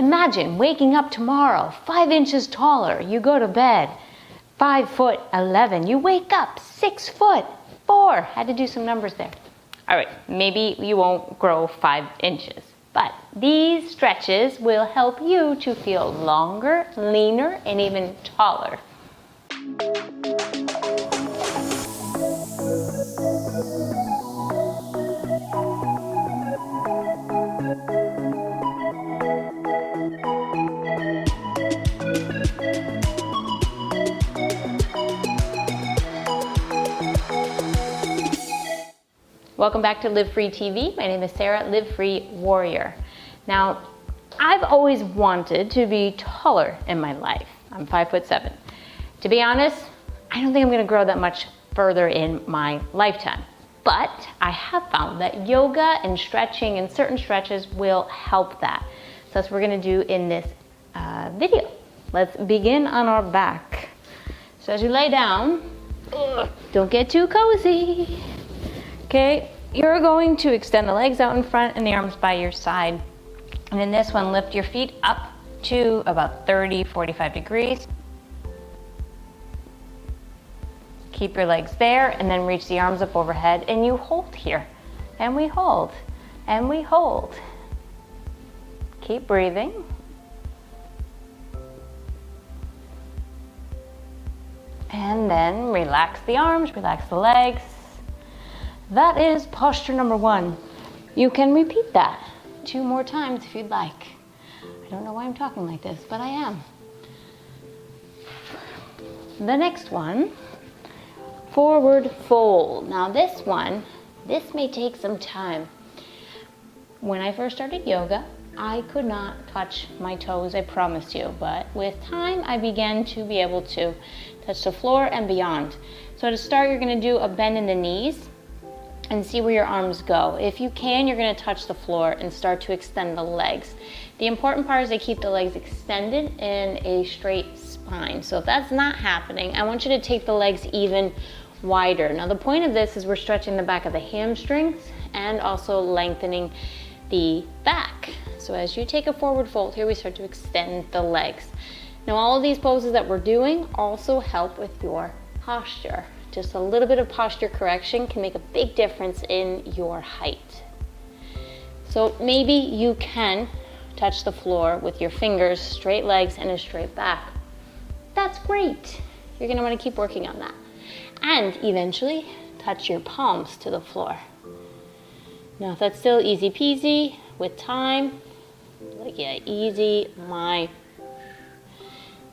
Imagine waking up tomorrow 5 inches taller. You go to bed 5'11". You wake up 6'4". Had to do some numbers there. All right, maybe you won't grow 5 inches, but these stretches will help you to feel longer, leaner, and even taller. Welcome back to Live Free TV. My name is Sarah, Live Free Warrior. Now, I've always wanted to be taller in my life. I'm 5'7". To be honest, I don't think I'm gonna grow that much further in my lifetime. But I have found that yoga and stretching and certain stretches will help that. So that's what we're gonna do in this video. Let's begin on our back. So as you lay down, don't get too cozy. Okay, you're going to extend the legs out in front and the arms by your side. And in this one, lift your feet up to about 30, 45 degrees. Keep your legs there and then reach the arms up overhead and you hold here. And we hold, and we hold. Keep breathing. And then relax the arms, relax the legs. That is posture number 1. You can repeat that 2 more times if you'd like. I don't know why I'm talking like this, but I am. The next one, forward fold. Now this one, this may take some time. When I first started yoga, I could not touch my toes, I promise you, but with time I began to be able to touch the floor and beyond. So to start, you're gonna do a bend in the knees and see where your arms go. If you can, you're gonna touch the floor and start to extend the legs. The important part is to keep the legs extended in a straight spine. So if that's not happening, I want you to take the legs even wider. Now the point of this is we're stretching the back of the hamstrings and also lengthening the back. So as you take a forward fold here, we start to extend the legs. Now all of these poses that we're doing also help with your posture. Just a little bit of posture correction can make a big difference in your height. So maybe you can touch the floor with your fingers, straight legs, and a straight back. That's great. You're gonna wanna keep working on that. And eventually, touch your palms to the floor. Now if that's still easy peasy, with time, like yeah, easy,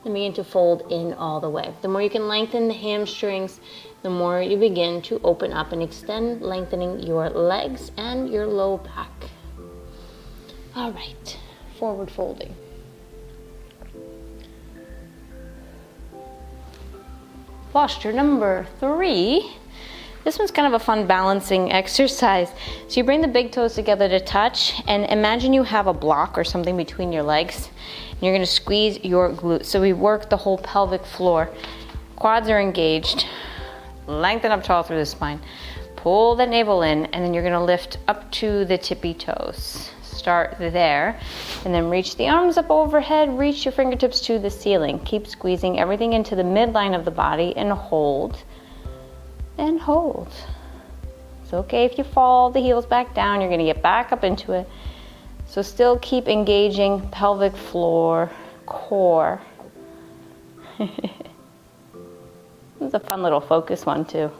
then begin to fold in all the way. The more you can lengthen the hamstrings, the more you begin to open up and extend, lengthening your legs and your low back. All right, forward folding. Posture number 3. This one's kind of a fun balancing exercise. So you bring the big toes together to touch and imagine you have a block or something between your legs. And you're gonna squeeze your glutes. So we work the whole pelvic floor. Quads are engaged. Lengthen up tall through the spine. Pull the navel in and then you're gonna lift up to the tippy toes. Start there and then reach the arms up overhead, reach your fingertips to the ceiling. Keep squeezing everything into the midline of the body and hold. And hold. It's okay if you fall the heels back down, you're gonna get back up into it. So still keep engaging pelvic floor, core. This is a fun little focus one too.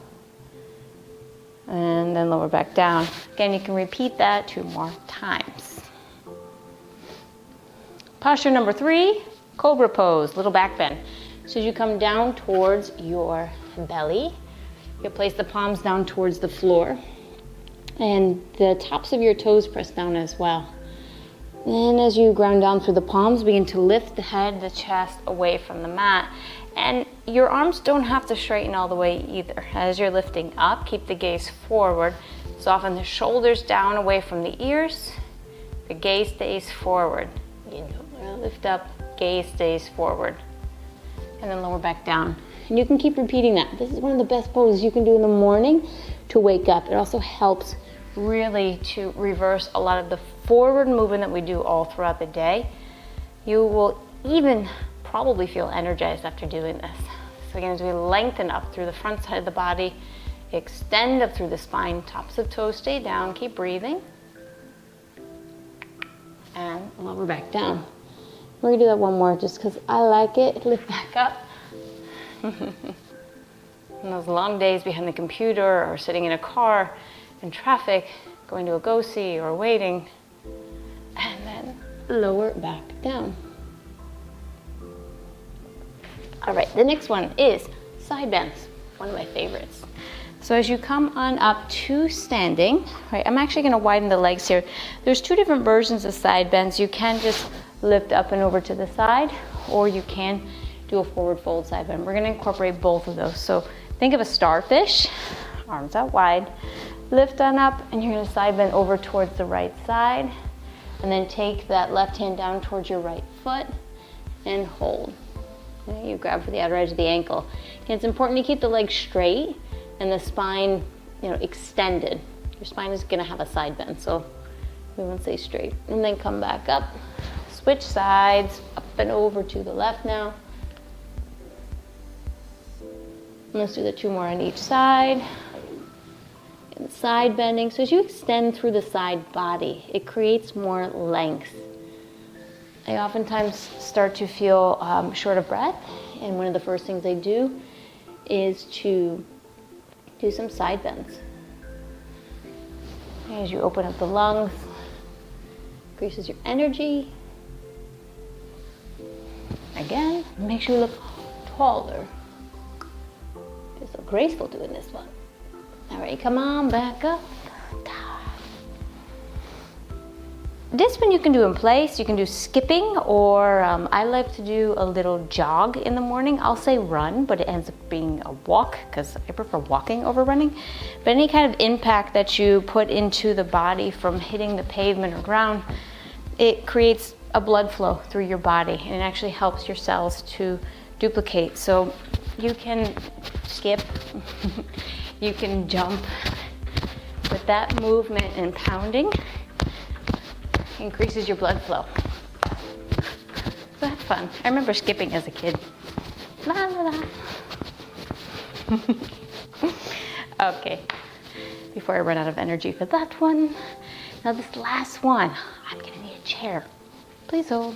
And then lower back down. Again, you can repeat that 2 more times. Posture number 3, Cobra Pose, little back bend. So as you come down towards your belly, you place the palms down towards the floor and the tops of your toes press down as well. Then as you ground down through the palms, begin to lift the head, the chest away from the mat. And your arms don't have to straighten all the way either. As you're lifting up, keep the gaze forward. Soften the shoulders down away from the ears. The gaze stays forward. You know, lift up, gaze stays forward. And then lower back down. And you can keep repeating that. This is one of the best poses you can do in the morning to wake up. It also helps really to reverse a lot of the forward movement that we do all throughout the day. You will even probably feel energized after doing this. So again, as we lengthen up through the front side of the body, extend up through the spine, tops of toes stay down, keep breathing. And lower back down. We're gonna do that one more just because I like it. Lift back up. And those long days behind the computer or sitting in a car in traffic, going to a go-see or waiting, and then lower back down. All right, the next one is side bends, one of my favorites. So as you come on up to standing, right, I'm actually gonna widen the legs here. There's two different versions of side bends. You can just lift up and over to the side, or you can do a forward fold side bend. We're gonna incorporate both of those. So think of a starfish, arms out wide, lift on up, and you're gonna side bend over towards the right side, and then take that left hand down towards your right foot and hold. Okay, you grab for the outer edge of the ankle. And it's important to keep the legs straight and the spine, extended. Your spine is gonna have a side bend, so we want to stay straight. And then come back up, switch sides, up and over to the left now. And let's do the two more on each side. And side bending, so as you extend through the side body, it creates more length. I oftentimes start to feel short of breath, and one of the first things I do is to do some side bends. As you open up the lungs, increases your energy. Again, make sure you look taller. Feel so graceful doing this one. All right, come on, back up. This one you can do in place. You can do skipping, or I like to do a little jog in the morning. I'll say run, but it ends up being a walk because I prefer walking over running. But any kind of impact that you put into the body from hitting the pavement or ground, it creates a blood flow through your body, and it actually helps your cells to duplicate. So you can skip, you can jump. With that movement and pounding, increases your blood flow. So that's fun. I remember skipping as a kid. La la la. Okay, before I run out of energy for that one. Now this last one, I'm gonna need a chair. Please hold.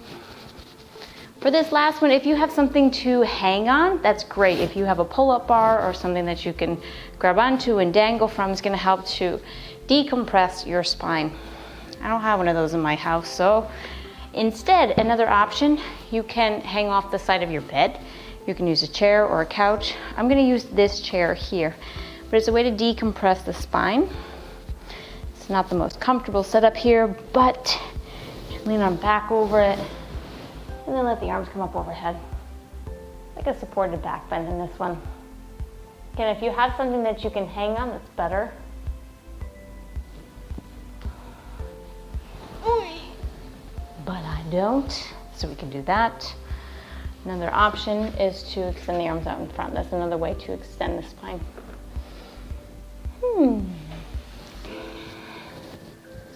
For this last one, if you have something to hang on, that's great. If you have a pull-up bar or something that you can grab onto and dangle from, it's gonna help to decompress your spine. I don't have one of those in my house, so instead, another option, you can hang off the side of your bed. You can use a chair or a couch. I'm gonna use this chair here, but it's a way to decompress the spine. It's not the most comfortable setup here, but lean on back over it, and then let the arms come up overhead. Like a supported back bend in this one. Again, if you have something that you can hang on, that's better. But I don't, so we can do that. Another option is to extend the arms out in front. That's another way to extend the spine.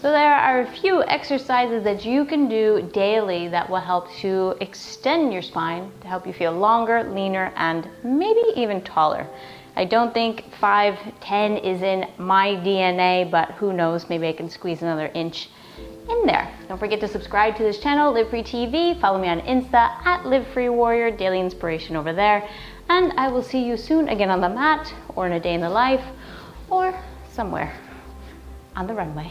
So there are a few exercises that you can do daily that will help to extend your spine, to help you feel longer, leaner, and maybe even taller. I don't think 5'10" is in my DNA, but who knows, maybe I can squeeze another inch in there. Don't forget to subscribe to this channel, Live Free TV. Follow me on Insta at Live Free Warrior, daily inspiration over there. And I will see you soon again on the mat, or in a day in the life, or somewhere on the runway.